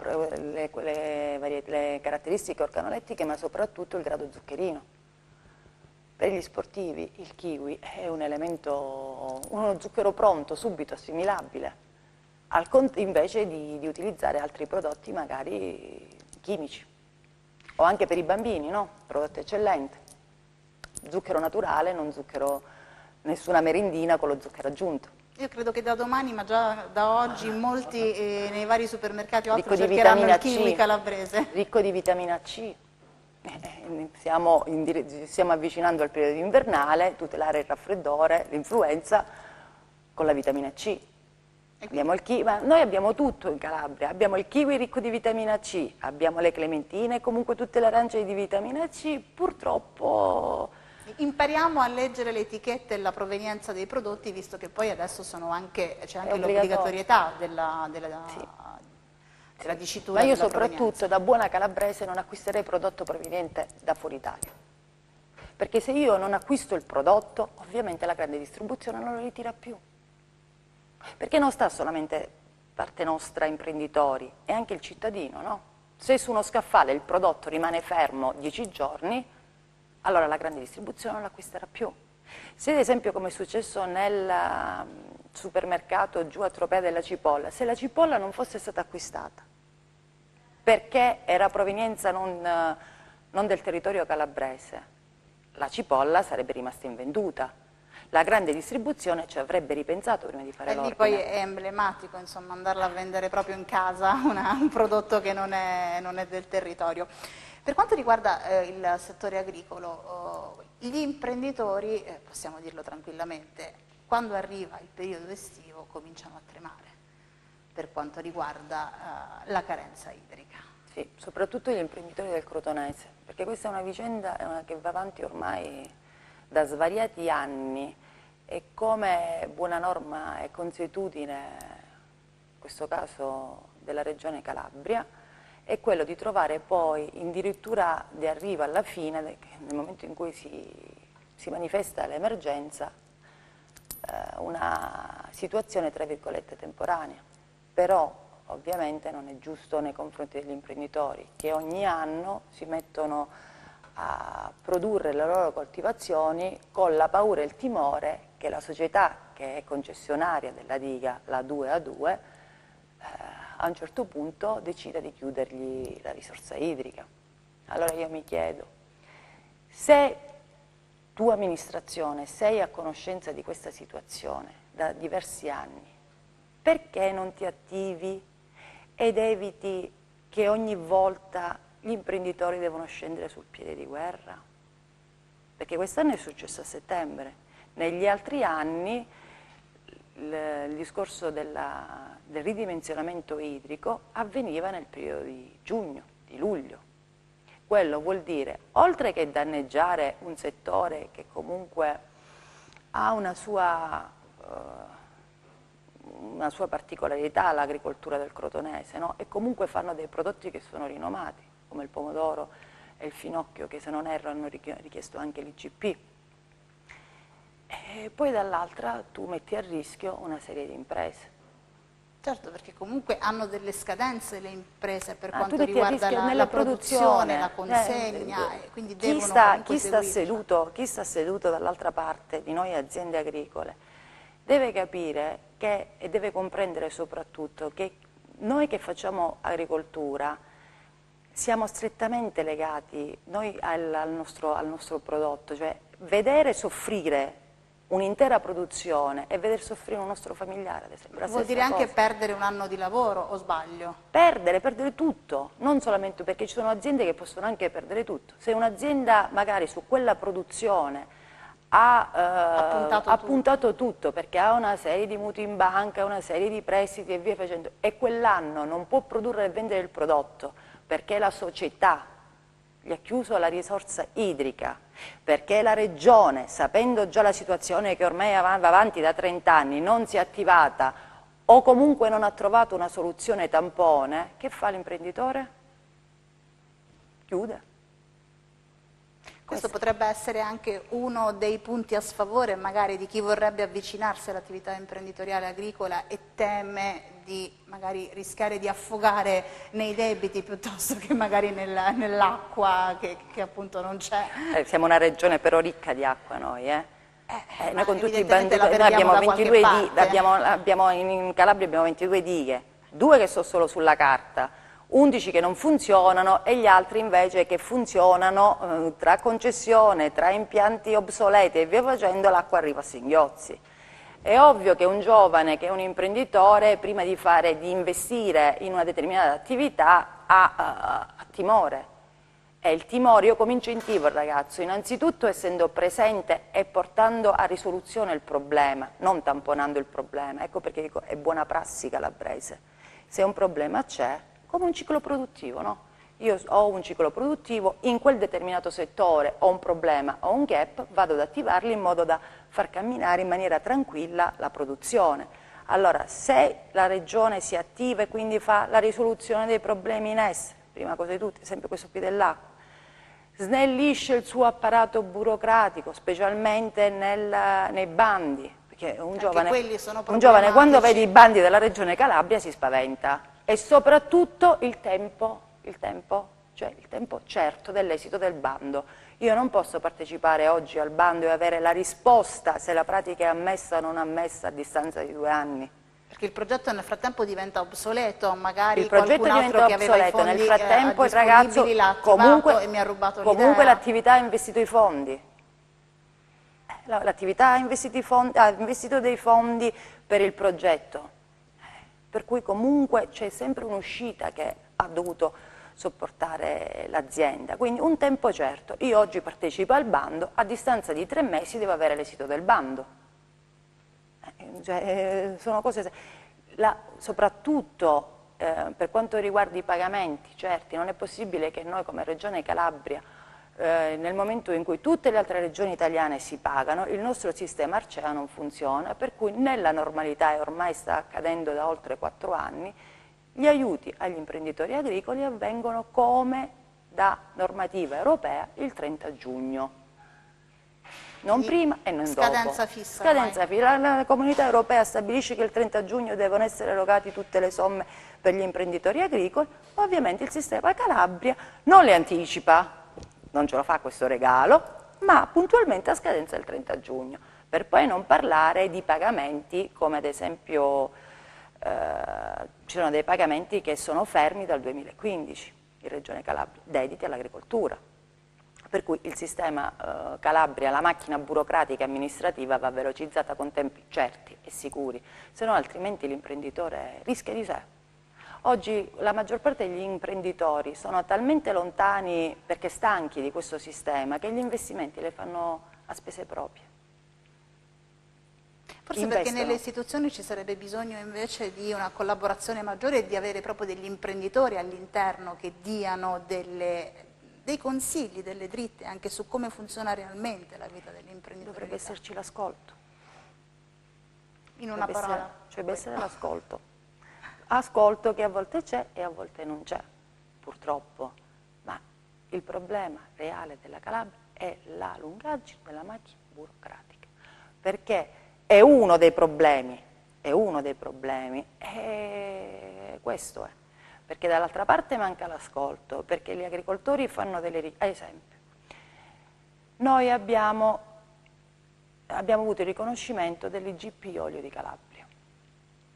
Le caratteristiche organolettiche, ma soprattutto il grado zuccherino. Per gli sportivi il kiwi è un elemento, uno zucchero pronto, subito assimilabile, invece di utilizzare altri prodotti magari chimici. O anche per i bambini, no? Prodotto eccellente. Zucchero naturale, non zucchero, nessuna merendina con lo zucchero aggiunto. Io credo che da domani, ma già da oggi, molti nei vari supermercati o altro cercheranno il kiwi calabrese. Ricco di vitamina C. Stiamo avvicinando al periodo invernale, tutelare il raffreddore, l'influenza con la vitamina C. Abbiamo il kiwi, ma noi abbiamo tutto in Calabria, abbiamo il kiwi ricco di vitamina C, abbiamo le clementine, comunque tutte le arance di vitamina C, purtroppo... Impariamo a leggere le etichette e la provenienza dei prodotti, visto che poi adesso c'è anche l'obbligatorietà della dicitura. Ma io soprattutto da buona calabrese non acquisterei prodotto proveniente da fuori Italia, perché se io non acquisto il prodotto, ovviamente la grande distribuzione non lo ritira più. Perché non sta solamente parte nostra imprenditori, è anche il cittadino, no? Se su uno scaffale il prodotto rimane fermo 10 giorni, allora la grande distribuzione non l'acquisterà più. Se ad esempio, come è successo nel supermercato giù a Tropea della cipolla, se la cipolla non fosse stata acquistata perché era provenienza non del territorio calabrese, la cipolla sarebbe rimasta invenduta. La grande distribuzione ci avrebbe ripensato prima di fare l'ordine. E lì poi è emblematico, insomma, andarla a vendere proprio in casa un prodotto che non è del territorio. Per quanto riguarda il settore agricolo, gli imprenditori, possiamo dirlo tranquillamente, quando arriva il periodo estivo cominciano a tremare per quanto riguarda la carenza idrica. Sì, soprattutto gli imprenditori del Crotonese, perché questa è una vicenda che va avanti ormai da svariati anni e come buona norma e consuetudine, in questo caso della Regione Calabria, è quello di trovare poi addirittura di arrivo alla fine, nel momento in cui si manifesta l'emergenza, una situazione tra virgolette temporanea, però ovviamente non è giusto nei confronti degli imprenditori che ogni anno si mettono a produrre le loro coltivazioni con la paura e il timore che la società che è concessionaria della diga, la 2A2, a un certo punto decida di chiudergli la risorsa idrica. Allora io mi chiedo, se tu amministrazione sei a conoscenza di questa situazione da diversi anni, perché non ti attivi ed eviti che ogni volta gli imprenditori devono scendere sul piede di guerra? Perché quest'anno è successo a settembre, negli altri anni il discorso del ridimensionamento idrico avveniva nel periodo di giugno, di luglio. Quello vuol dire, oltre che danneggiare un settore che comunque ha una sua particolarità, l'agricoltura del crotonese, no? E comunque fanno dei prodotti che sono rinomati, come il pomodoro e il finocchio, che se non erro hanno richiesto anche l'IGP. E poi dall'altra tu metti a rischio una serie di imprese. Certo, perché comunque hanno delle scadenze le imprese per Tu quanto metti a riguarda rischio la produzione, la consegna, e quindi devono comunque seguire. Chi sta seduto dall'altra parte di noi aziende agricole deve capire e deve comprendere soprattutto che noi che facciamo agricoltura siamo strettamente legati noi al nostro prodotto, cioè vedere soffrire un'intera produzione e veder soffrire un nostro familiare, ad esempio. Vuol dire anche perdere un anno di lavoro, o sbaglio? Perdere tutto, non solamente perché ci sono aziende che possono anche perdere tutto. Se un'azienda magari su quella produzione ha puntato tutto perché ha una serie di mutui in banca, una serie di prestiti e via facendo, e quell'anno non può produrre e vendere il prodotto perché la società gli ha chiuso la risorsa idrica, perché la regione, sapendo già la situazione che ormai va avanti da 30 anni, non si è attivata o comunque non ha trovato una soluzione tampone, che fa l'imprenditore? Chiude. Questo potrebbe essere anche uno dei punti a sfavore magari di chi vorrebbe avvicinarsi all'attività imprenditoriale agricola e teme di magari rischiare di affogare nei debiti piuttosto che magari nell'acqua che appunto non c'è. Siamo una regione però ricca di acqua noi, noi con tutti i banditi, noi abbiamo 22 dighe, in Calabria abbiamo 22 dighe, 2 che sono solo sulla carta, 11 che non funzionano e gli altri invece che funzionano tra concessione, tra impianti obsoleti e via facendo, l'acqua arriva a singhiozzi. È ovvio che un giovane, che è un imprenditore, prima di investire in una determinata attività ha timore. E il timore, io come incentivo il ragazzo, innanzitutto essendo presente e portando a risoluzione il problema, non tamponando il problema. Ecco perché dico, è buona prassi calabrese. Se un problema c'è, come un ciclo produttivo, no? Io ho un ciclo produttivo, in quel determinato settore ho un problema, ho un gap, vado ad attivarli in modo da far camminare in maniera tranquilla la produzione. Allora, se la regione si attiva e quindi fa la risoluzione dei problemi in essere, prima cosa di tutto, sempre questo qui dell'acqua, snellisce il suo apparato burocratico, specialmente nei bandi, perché un giovane quando vede i bandi della regione Calabria si spaventa. E soprattutto il tempo certo dell'esito del bando. Io non posso partecipare oggi al bando e avere la risposta se la pratica è ammessa o non ammessa a distanza di 2 anni. Perché il progetto nel frattempo diventa obsoleto, magari il progetto diventa obsoleto, nel frattempo il ragazzo comunque, e mi ha rubato comunque l'attività ha investito i fondi. L'attività ha investito dei fondi per il progetto. Per cui comunque c'è sempre un'uscita che ha dovuto sopportare l'azienda, quindi un tempo certo. Io oggi partecipo al bando, a distanza di 3 mesi devo avere l'esito del bando. Sono cose, soprattutto per quanto riguarda i pagamenti, certi, non è possibile che noi come Regione Calabria, nel momento in cui tutte le altre regioni italiane si pagano, il nostro sistema Arcea non funziona, per cui nella normalità, e ormai sta accadendo da oltre 4 anni, gli aiuti agli imprenditori agricoli avvengono come da normativa europea il 30 giugno. non prima e non dopo. Scadenza fissa. Scadenza fissa. La Comunità Europea stabilisce che il 30 giugno devono essere erogate tutte le somme per gli imprenditori agricoli, ovviamente il sistema Calabria non le anticipa, non ce lo fa questo regalo, ma puntualmente a scadenza del 30 giugno, per poi non parlare di pagamenti come ad esempio ci sono dei pagamenti che sono fermi dal 2015 in Regione Calabria, dediti all'agricoltura. Per cui il sistema Calabria, la macchina burocratica e amministrativa va velocizzata con tempi certi e sicuri, se no altrimenti l'imprenditore rischia di sé. Oggi la maggior parte degli imprenditori sono talmente lontani perché stanchi di questo sistema che gli investimenti li fanno a spese proprie. Forse perché nelle istituzioni ci sarebbe bisogno invece di una collaborazione maggiore e di avere proprio degli imprenditori all'interno che diano dei consigli, delle dritte anche su come funziona realmente la vita dell'imprenditore. Dovrebbe esserci l'ascolto. In una parola. Dovrebbe essere l'ascolto. Ascolto che a volte c'è e a volte non c'è, purtroppo. Ma il problema reale della Calabria è la lungaggine della macchina burocratica. Perché è uno dei problemi, e questo è. Perché dall'altra parte manca l'ascolto, perché gli agricoltori fanno delle richieste. Ad esempio, noi abbiamo avuto il riconoscimento dell'IGP Olio di Calabria,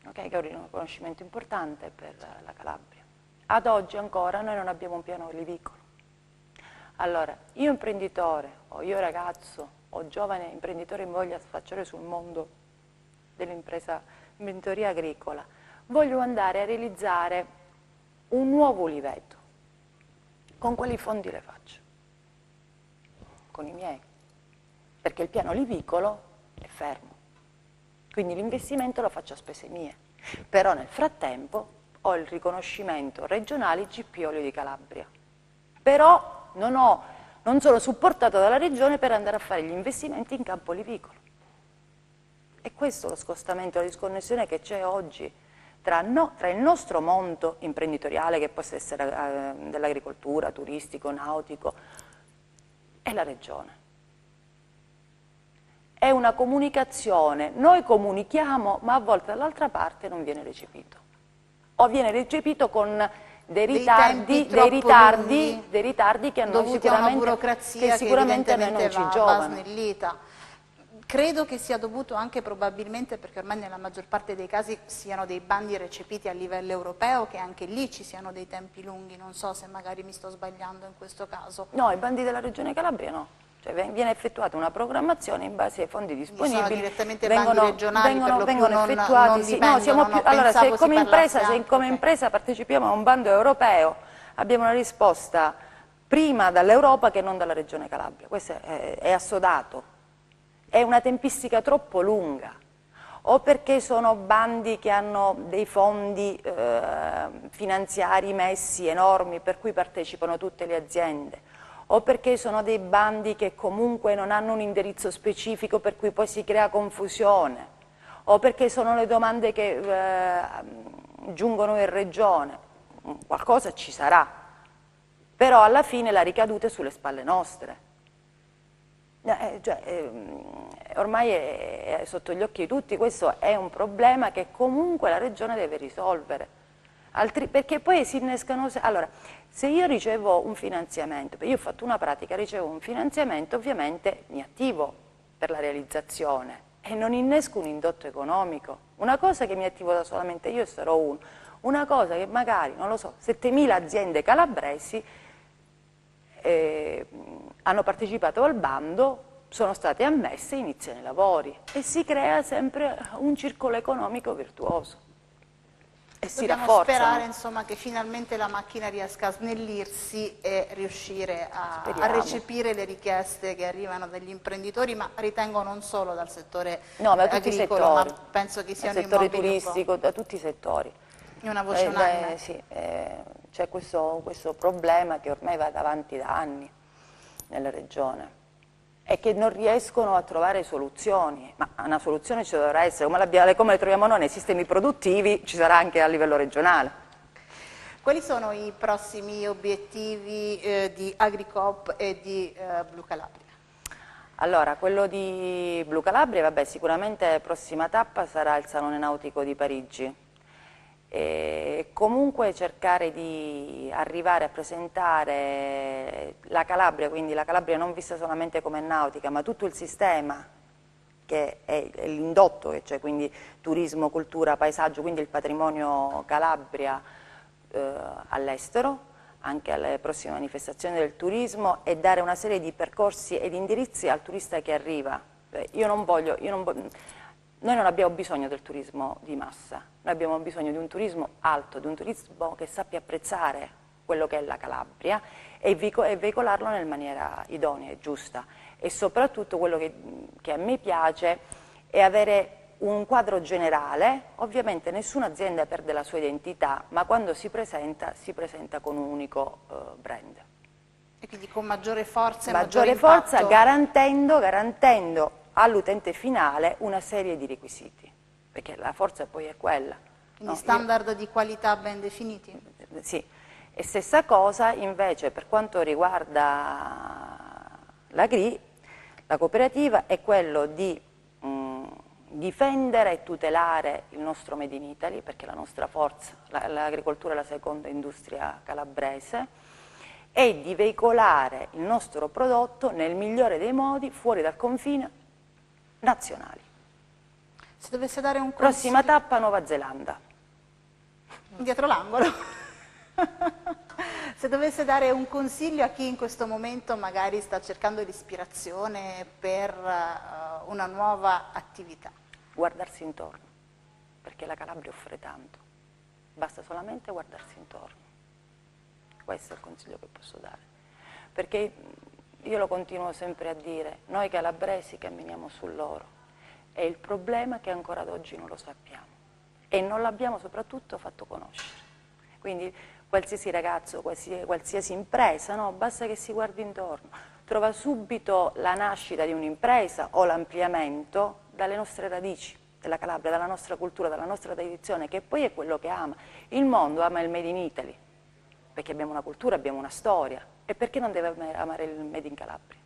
okay, che è un riconoscimento importante per la Calabria. Ad oggi ancora noi non abbiamo un piano olivicolo. Allora, io imprenditore, o io ragazzo, o giovane imprenditore che mi voglia affacciare sul mondo dell'imprenditoria agricola, voglio andare a realizzare un nuovo oliveto. Con quali fondi le faccio? Con i miei, perché il piano olivicolo è fermo, quindi l'investimento lo faccio a spese mie, però nel frattempo ho il riconoscimento regionale IGP Olio di Calabria, però non sono supportato dalla regione per andare a fare gli investimenti in campo olivicolo. E questo è lo scostamento, la disconnessione che c'è oggi tra il nostro mondo imprenditoriale, che può essere dell'agricoltura, turistico, nautico, e la regione. È una comunicazione, noi comunichiamo, ma a volte dall'altra parte non viene recepito. O viene recepito con dei ritardi che a noi sicuramente a noi non ci giovano. Credo che sia dovuto anche probabilmente, perché ormai nella maggior parte dei casi siano dei bandi recepiti a livello europeo, che anche lì ci siano dei tempi lunghi, non so se magari mi sto sbagliando in questo caso. No, i bandi della Regione Calabria no, cioè viene effettuata una programmazione in base ai fondi disponibili. Sono direttamente bandi regionali, vengono effettuati, sì, no, siamo più, allora se come impresa partecipiamo a un bando europeo abbiamo una risposta prima dall'Europa che non dalla Regione Calabria, questo è assodato. È una tempistica troppo lunga, o perché sono bandi che hanno dei fondi finanziari messi enormi per cui partecipano tutte le aziende, o perché sono dei bandi che comunque non hanno un indirizzo specifico per cui poi si crea confusione, o perché sono le domande che giungono in regione. Qualcosa ci sarà, però alla fine la ricaduta è sulle spalle nostre. Ormai è sotto gli occhi di tutti, questo è un problema che comunque la Regione deve risolvere, perché poi si innescano. Allora, se io ricevo un finanziamento, io ho fatto una pratica, ricevo un finanziamento, ovviamente mi attivo per la realizzazione e non innesco un indotto economico, una cosa che mi attivo da solamente io e sarò uno, una cosa che magari, non lo so, 7.000 aziende calabresi hanno partecipato al bando, sono state ammesse e iniziano i lavori e si crea sempre un circolo economico virtuoso e si rafforza. Dobbiamo sperare insomma che finalmente la macchina riesca a snellirsi e riuscire a recepire le richieste che arrivano dagli imprenditori, ma ritengo non solo dal settore agricolo, ma penso che siano dal settore turistico, da tutti i settori. Una voce unanime. Sì, c'è questo problema che ormai va avanti da anni nella regione e che non riescono a trovare soluzioni, ma una soluzione ci dovrà essere, come le troviamo noi nei sistemi produttivi, ci sarà anche a livello regionale. Quali sono i prossimi obiettivi di Agricoop e di Blu Calabria? Allora, quello di Blu Calabria, vabbè, sicuramente prossima tappa sarà il Salone Nautico di Parigi. E comunque cercare di arrivare a presentare la Calabria, quindi la Calabria non vista solamente come nautica, ma tutto il sistema che è l'indotto, cioè quindi turismo, cultura, paesaggio, quindi il patrimonio Calabria all'estero, anche alle prossime manifestazioni del turismo, e dare una serie di percorsi ed indirizzi al turista che arriva. Noi non abbiamo bisogno del turismo di massa, noi abbiamo bisogno di un turismo alto, di un turismo che sappia apprezzare quello che è la Calabria e veicolarlo nella maniera idonea e giusta. E soprattutto quello che a me piace è avere un quadro generale. Ovviamente nessuna azienda perde la sua identità, ma quando si presenta con un unico brand. E quindi con maggiore forza e maggiore forza, garantendo all'utente finale una serie di requisiti, perché la forza poi è quella. Quindi standard di qualità ben definiti? Sì, e stessa cosa invece per quanto riguarda la GRI, la cooperativa, è quello di difendere e tutelare il nostro Made in Italy, perché la nostra forza, l'agricoltura è la seconda industria calabrese, e di veicolare il nostro prodotto nel migliore dei modi fuori dal confine nazionali. Se dovesse dare un consiglio... Prossima tappa Nuova Zelanda. Dietro l'angolo. Se dovesse dare un consiglio a chi in questo momento magari sta cercando l'ispirazione per una nuova attività. Guardarsi intorno, perché la Calabria offre tanto, basta solamente guardarsi intorno. Questo è il consiglio che posso dare, perché io lo continuo sempre a dire, noi calabresi camminiamo sull'oro e il problema è che ancora ad oggi non lo sappiamo e non l'abbiamo soprattutto fatto conoscere. Quindi qualsiasi ragazzo, qualsiasi impresa, no? Basta che si guardi intorno, trova subito la nascita di un'impresa o l'ampliamento dalle nostre radici della Calabria, dalla nostra cultura, dalla nostra tradizione, che poi è quello che ama. Il mondo ama il Made in Italy, perché abbiamo una cultura, abbiamo una storia, e perché non deve amare il Made in Calabria?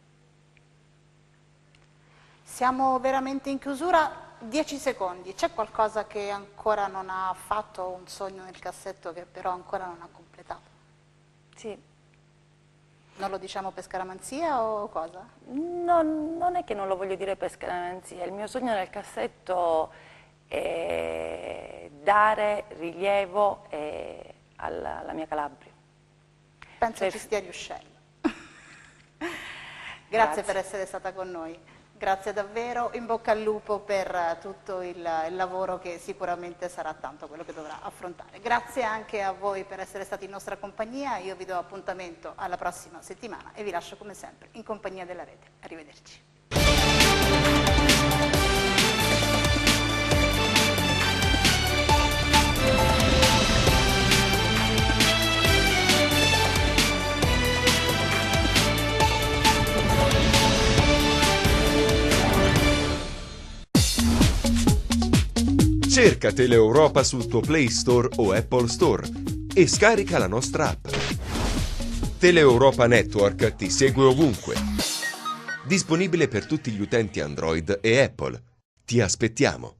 Siamo veramente in chiusura, 10 secondi, c'è qualcosa che ancora non ha fatto, un sogno nel cassetto che però ancora non ha completato? Sì. Non lo diciamo per scaramanzia o cosa? No, non è che non lo voglio dire per scaramanzia, il mio sogno nel cassetto è dare rilievo alla mia Calabria. Penso ci stia riuscendo. Grazie per essere stata con noi. Grazie davvero, in bocca al lupo per tutto il lavoro che sicuramente sarà tanto quello che dovrà affrontare. Grazie anche a voi per essere stati in nostra compagnia, io vi do appuntamento alla prossima settimana e vi lascio come sempre in compagnia della rete. Arrivederci. Cerca Teleeuropa sul tuo Play Store o Apple Store e scarica la nostra app. Teleeuropa Network ti segue ovunque. Disponibile per tutti gli utenti Android e Apple. Ti aspettiamo!